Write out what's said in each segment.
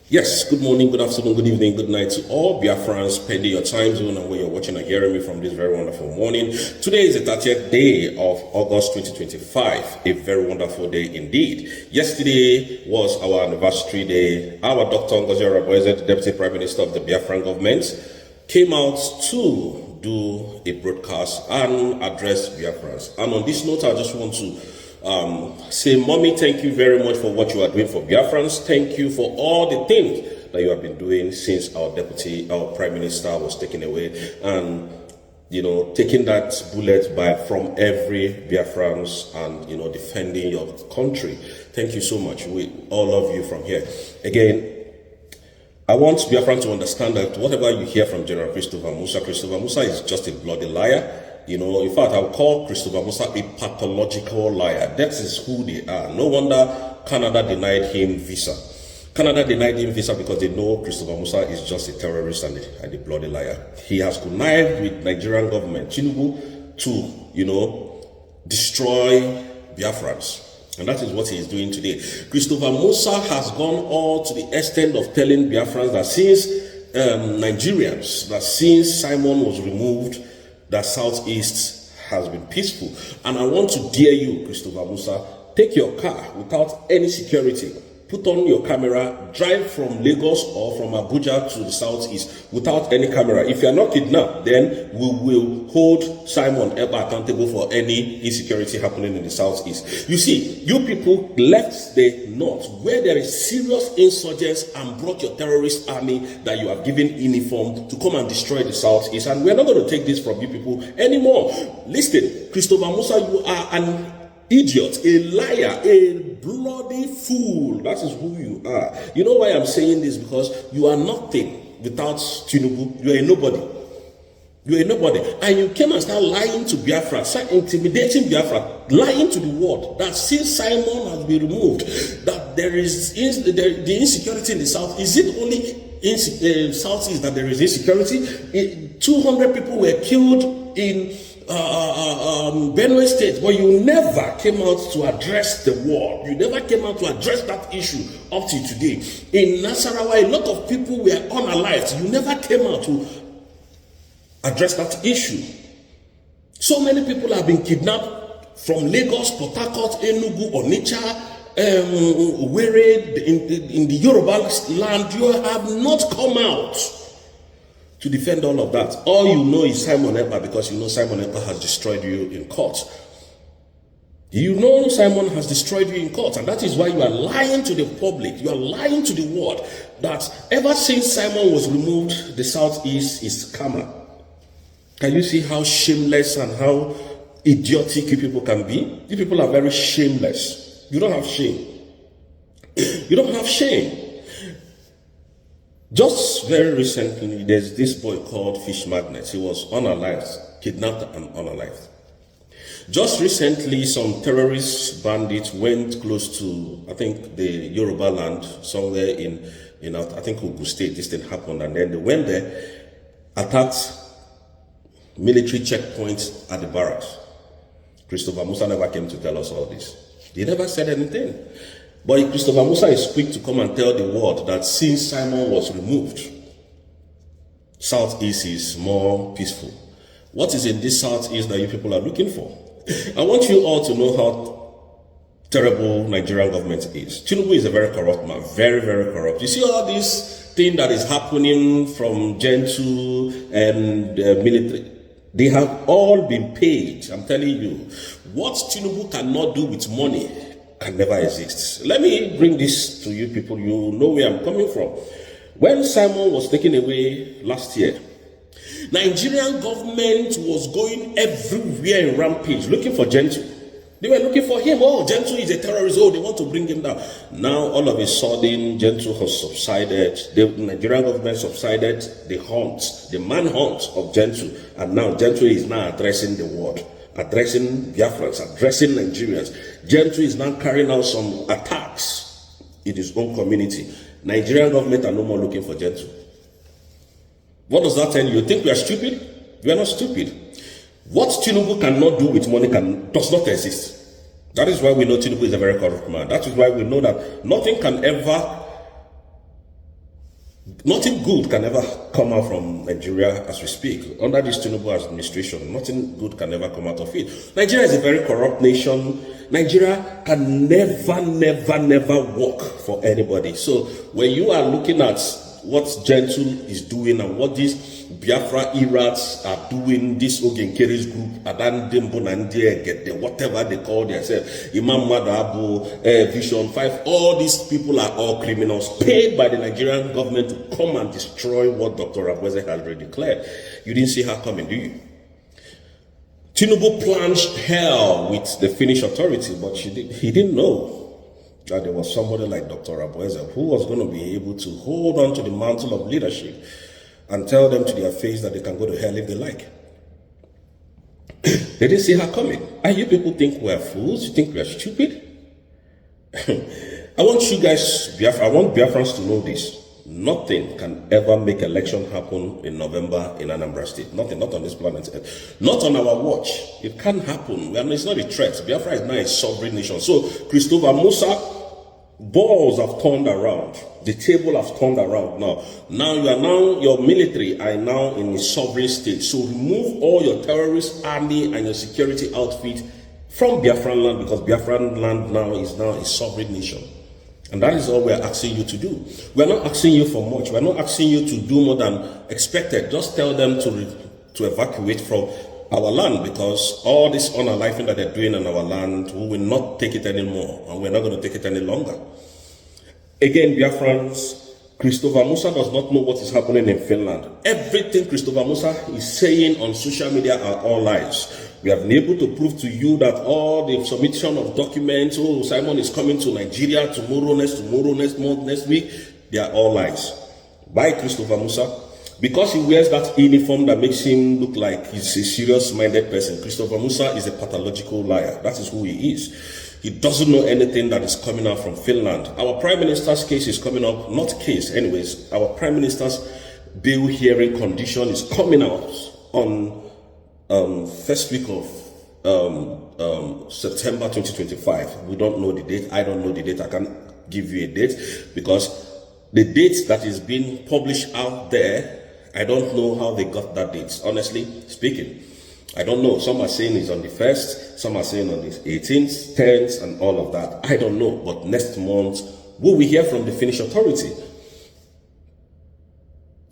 Yes, good morning, good afternoon, good evening, good night to all Biafrans, pending your time zone and where you're watching and hearing me from this very wonderful morning. Today is the 30th day of August 2025, a very wonderful day indeed. Yesterday was our anniversary day. Our Dr. Ngozi Araboyeze, the Deputy Prime Minister of the Biafran government, came out to do a broadcast and address Biafrans. And on this note, I just want to say, Mommy, thank you very much for what you are doing for Biafrans. Thank you for all the things that you have been doing since our Prime Minister was taken away, and taking that bullet from every Biafrans and defending your country. Thank you so much. We all love you from here. Again, I want Biafran to understand that whatever you hear from General Christopher Musa is just a bloody liar. In fact, I'll call Christopher Musa a pathological liar. That is who they are. No wonder Canada denied him visa. Canada denied him visa because they know Christopher Musa is just a terrorist and a bloody liar. He has connived with Nigerian government, Tinubu, to, destroy Biafrans. And that is what he is doing today. Christopher Musa has gone all to the extent of telling Biafrans that since since Simon was removed, that Southeast has been peaceful. And I want to dare you, Christopher Musa, take your car without any security, put on your camera, drive from Lagos or from Abuja to the Southeast without any camera. If you are not kidnapped, then we will hold Simon Ekpa accountable for any insecurity happening in the Southeast. You see, you people left the North where there is serious insurgents and brought your terrorist army that you have given uniform to come and destroy the Southeast. And we're not going to take this from you people anymore. Listen, Christopher Musa, you are an idiot, a liar, a bloody fool. That is who you are. You know why I'm saying this? Because you are nothing without Tinubu. You are a nobody. You are a nobody. And you came and start lying to Biafra, start intimidating Biafra, lying to the world that since Simon has been removed, that there is the insecurity in the South. Is it only in Southeast that there is insecurity? 200 people were killed in Benue State, but you never came out to address the war. You never came out to address that issue up to today. In Nasarawa, a lot of people were unalived. You never came out to address that issue. So many people have been kidnapped from Lagos, Port Harcourt, Enugu, Onitsha, Owerri, in the Yoruba land. You have not come out to defend all of that. All you know is Simon Ekpa, because you know Simon Ekpa has destroyed you in court. You know Simon has destroyed you in court, and that is why you are lying to the public. You are lying to the world that ever since Simon was removed, the Southeast is calmer. Can you see how shameless and how idiotic you people can be? You people are very shameless. You don't have shame. You don't have shame. Just very recently, there's this boy called Fish Magnet. He was unalived, kidnapped and unalived. Just recently, some terrorist bandits went close to, I think, the Yoruba land, somewhere in I think, Ogun State. This thing happened, and then they went there, attacked military checkpoints at the barracks. Christopher Musa never came to tell us all this. He never said anything. But Christopher Musa is quick to come and tell the world that since Simon was removed, Southeast is more peaceful. What is in this Southeast that you people are looking for? I want you all to know how terrible Nigerian government is. Tinubu is a very corrupt man, very, very corrupt. You see all this thing that is happening from Gen 2 and military, they have all been paid. I'm telling you, what Tinubu cannot do with money can never exist. Let me bring this to you people. You know where I'm coming from. When Simon was taken away last year, Nigerian government was going everywhere in rampage looking for Gentile. They were looking for him. Oh, Gentile is a terrorist. Oh, they want to bring him down. Now, all of a sudden, Gentile has subsided. The Nigerian government subsided the manhunt of Gentile. And now Gentile is now addressing the world, addressing Biafrans, addressing Nigerians. Gentile is now carrying out some attacks in his own community. Nigerian government are no more looking for Gentile. What does that tell you? You think we are stupid? We are not stupid. What Tinubu cannot do with money does not exist. That is why we know Tinubu is a very corrupt man. That is why we know that nothing can ever Nothing good can ever come out from Nigeria as we speak. Under this Tinubu administration, nothing good can ever come out of it. Nigeria is a very corrupt nation. Nigeria can never work for anybody. So when you are looking at what Gentle is doing and what these Biafra Irats are doing, this Ogenkeri's group, Adan Dembo Nandia, get the whatever they call themselves, Imam Madabu, Vision 5, all these people are all criminals paid by the Nigerian government to come and destroy what Dr. Abweze has already declared. You didn't see her coming, do you? Tinubu plunged hell with the Finnish authority, but he didn't know that there was somebody like Dr. Abweze who was going to be able to hold on to the mantle of leadership and tell them to their face that they can go to hell if they like. They didn't see her coming. And you people think we're fools? You think we're stupid? I want you guys, I want Biafrans to know this. Nothing can ever make election happen in November in Anambra State. Nothing, not on this planet Earth. Not on our watch. It can't happen. It's not a threat. Biafra is now a sovereign nation. So, Christopher Musa, balls have turned around. The table has turned around now. Your military are now in a sovereign state. So remove all your terrorist army and your security outfit from Biafran land, because Biafran land now is a sovereign nation. And that is all we are asking you to do. We are not asking you for much. We are not asking you to do more than expected. Just tell them to evacuate from our land, because all this unaliving that they're doing on our land, we will not take it anymore, and we're not going to take it any longer. Again, Biafrans, Christopher Musa does not know what is happening in Finland. Everything Christopher Musa is saying on social media are all lies. We have been able to prove to you that all the submission of documents, Simon is coming to Nigeria tomorrow, next month, next week, they are all lies. By Christopher Musa. Because he wears that uniform that makes him look like he's a serious-minded person, Christopher Musa is a pathological liar. That is who he is. He doesn't know anything that is coming out from Finland. Our Prime Minister's case is coming up, not case anyways. Our Prime Minister's bail hearing condition is coming out on first week of September 2025. We don't know the date. I don't know the date. I can't give you a date because the date that is being published out there, I don't know how they got that date, honestly speaking. I don't know. Some are saying it's on the 1st, some are saying on the 18th, 10th, and all of that. I don't know. But next month, will we hear from the Finnish authority?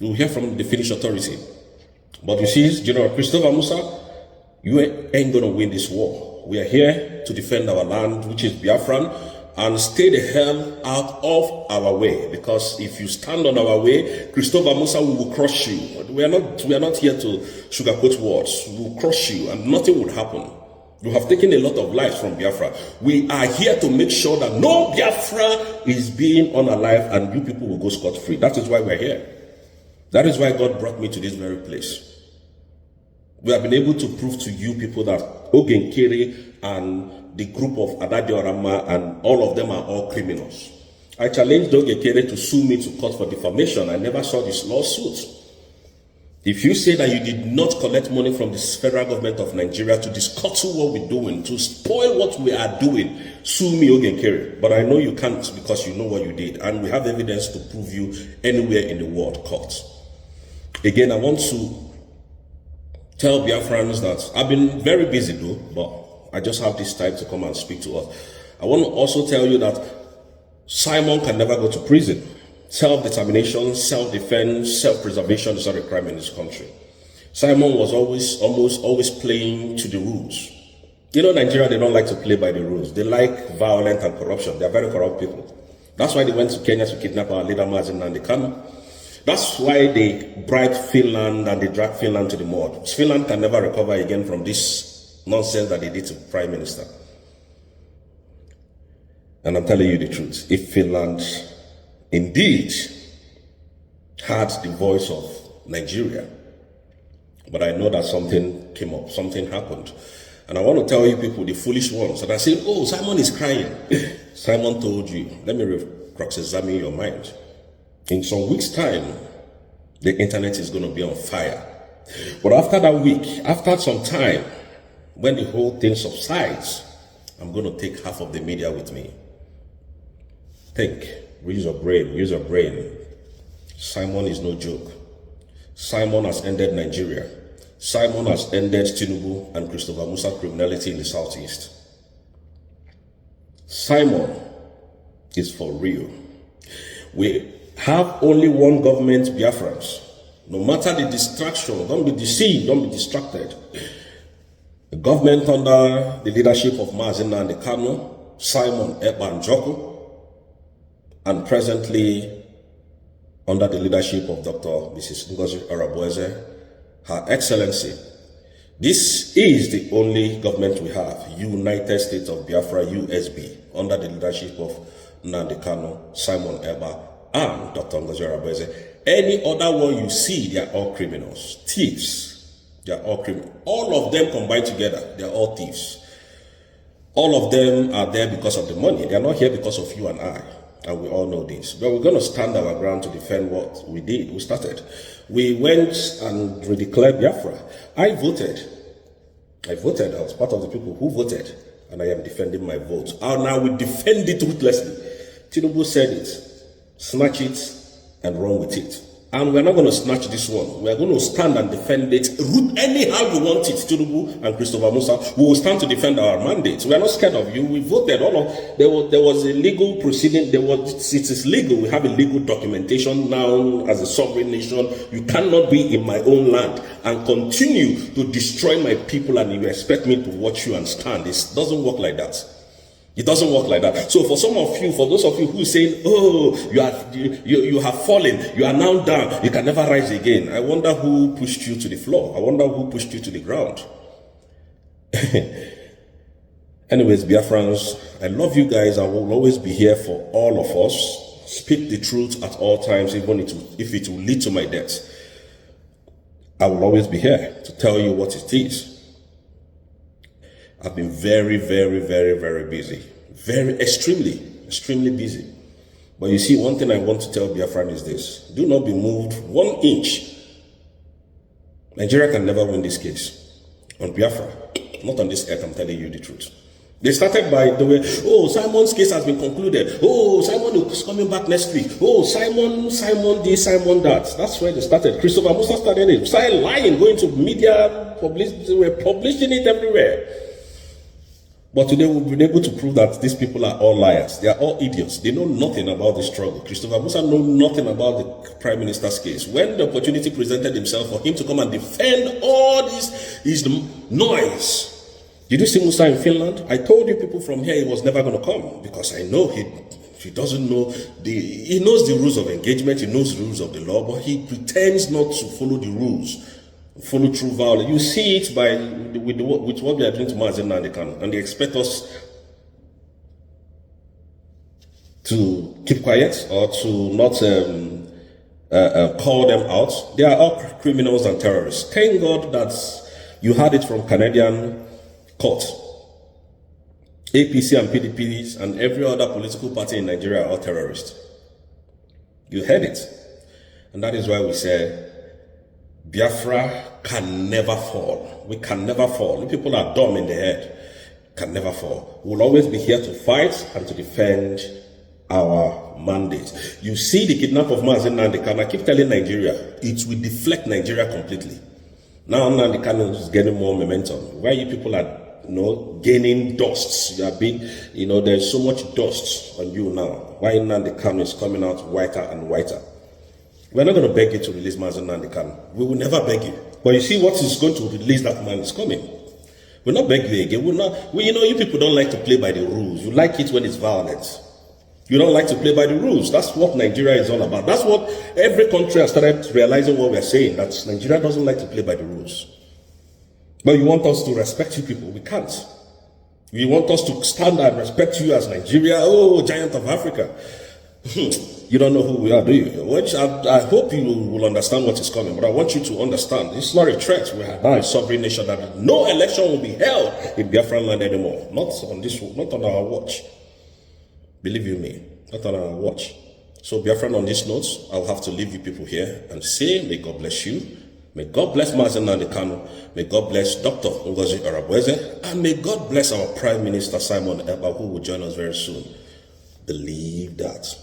We'll hear from the Finnish authority. But you see, General Christopher Musa, you ain't going to win this war. We are here to defend our land, which is Biafran, and stay the hell out of our way, because if you stand on our way, Christopher Musa will crush you. We are not here to sugarcoat words. We will crush you, and nothing will happen. You have taken a lot of lives from Biafra. We are here to make sure that no Biafra is being unalive, and you people will go scot-free. That is why we're here. That is why God brought me to this very place. We have been able to prove to you people that Ogenkere and the group of Adadiorama and all of them are all criminals. I challenged Ogenkere to sue me to court for defamation. I never saw this lawsuit. If you say that you did not collect money from the federal government of Nigeria to discuttle what we're doing, to spoil what we are doing, sue me, Ogenkere. But I know you can't, because you know what you did. And we have evidence to prove you anywhere in the world court. Again, I want to tell Biafrans that I've been very busy though, but I just have this time to come and speak to us. I want to also tell you that Simon can never go to prison. Self-determination, self-defense, self-preservation is not a crime in this country. Simon was always playing to the rules. You know, Nigeria, they don't like to play by the rules. They like violence and corruption. They are very corrupt people. That's why they went to Kenya to kidnap our leader, Mazin Nandekano. That's why they bribed Finland and they dragged Finland to the mud. Finland can never recover again from this nonsense that they did to Prime Minister. And I'm telling you the truth. If Finland indeed had the voice of Nigeria, but I know that something came up, something happened. And I want to tell you people, the foolish ones that are saying, oh, Simon is crying. Simon told you, let me cross-examine your mind. In some weeks' time, the internet is going to be on fire. But after that week, after some time, when the whole thing subsides, I'm going to take half of the media with me. Think, use your brain, Simon is no joke. Simon has ended Nigeria. Simon has ended Tinubu and Christopher Musa criminality in the southeast. Simon is for real. We have only one government, Biafrans. No matter the distraction, don't be deceived, don't be distracted. The government under the leadership of Mazi Nnamdi Kanu, Simon Ekpa Njoku, and presently under the leadership of Dr. Mrs. Ngozi Arabueze, Her Excellency. This is the only government we have, United States of Biafra, USB, under the leadership of Nnamdi Kanu, Simon Ekpa, and Dr. Ngozi Arabueze. Any other one you see, they are all criminals, thieves. They are all criminals. All of them combined together, they are all thieves. All of them are there because of the money. They are not here because of you and I. And we all know this. But we're going to stand our ground to defend what we did. We started. We went and redeclared Biafra. I voted. I was part of the people who voted. And I am defending my vote. And I will defend it ruthlessly. Tinubu said it. Snatch it and run with it. And we're not going to snatch this one. We're going to stand and defend it. Anyhow you want it, Tinubu and Christopher Musa, we will stand to defend our mandate. We are not scared of you. We voted. There was a legal proceeding. It is legal. We have a legal documentation now as a sovereign nation. You cannot be in my own land and continue to destroy my people and you expect me to watch you and stand. It doesn't work like that. It doesn't work like that. So for some of you, for those of you who are saying, oh, you have fallen, you are now down, you can never rise again. I wonder who pushed you to the floor. I wonder who pushed you to the ground. Anyways, Biafrans, I love you guys. I will always be here for all of us. Speak the truth at all times, even if it will lead to my death. I will always be here to tell you what it is. I've been very, very, very, very busy. Extremely busy. But you see, one thing I want to tell Biafran is this. Do not be moved 1 inch. Nigeria can never win this case. On Biafra. Not on this earth, I'm telling you the truth. They started by the way, oh, Simon's case has been concluded. Oh, Simon is coming back next week. Oh, Simon this, Simon that. That's where they started. Christopher Musa started it. Started lying, going to media, we're publishing it everywhere. But today we've been able to prove that these people are all liars. They are all idiots. They know nothing about the struggle. Christopher Musa knows nothing about the Prime Minister's case. When the opportunity presented himself for him to come and defend all this, his noise. Did you see Musa in Finland? I told you people from here he was never going to come because I know he doesn't know he knows the rules of engagement, he knows the rules of the law, but he pretends not to follow the rules. Follow through violence. You see it with what they are doing to Mazi Nnamdi Kanu, and they expect us to keep quiet or to not call them out. They are all criminals and terrorists. Thank God that you had it from Canadian court. APC and PDPs and every other political party in Nigeria are all terrorists. You heard it, and that is why we say Biafra can never fall. We can never fall. The people are dumb in the head. Can never fall. We'll always be here to fight and to defend our mandate. You see the kidnap of Mazi Nnamdi Kanu. I keep telling Nigeria, it will deflect Nigeria completely. Now Nnamdi Kanu is getting more momentum. Why you people are gaining dust? You are being, there's so much dust on you now. Why Nnamdi Kanu is coming out whiter and whiter? We're not going to beg you to release Mazi Nnamdi Kanu. We will never beg you. But you see what is going to release that man is coming. We'll not beg you again. You people don't like to play by the rules. You like it when it's violent. You don't like to play by the rules. That's what Nigeria is all about. That's what every country has started realizing what we're saying. That Nigeria doesn't like to play by the rules. But you want us to respect you people. We can't. You want us to stand and respect you as Nigeria. Oh, giant of Africa. You don't know who we are, do you? Which I hope you will understand what is coming, but I want you to understand it's not a threat. We are now a sovereign nation that no election will be held in Biafran land anymore. Not on our watch. Believe you me, not on our watch. So Biafran, on this note, I'll have to leave you people here and say, may God bless you. May God bless Mazi Nnamdi Kanu. May God bless Dr. Ngozi Arabueze. And may God bless our Prime Minister Simon Ekpa, who will join us very soon. Believe that.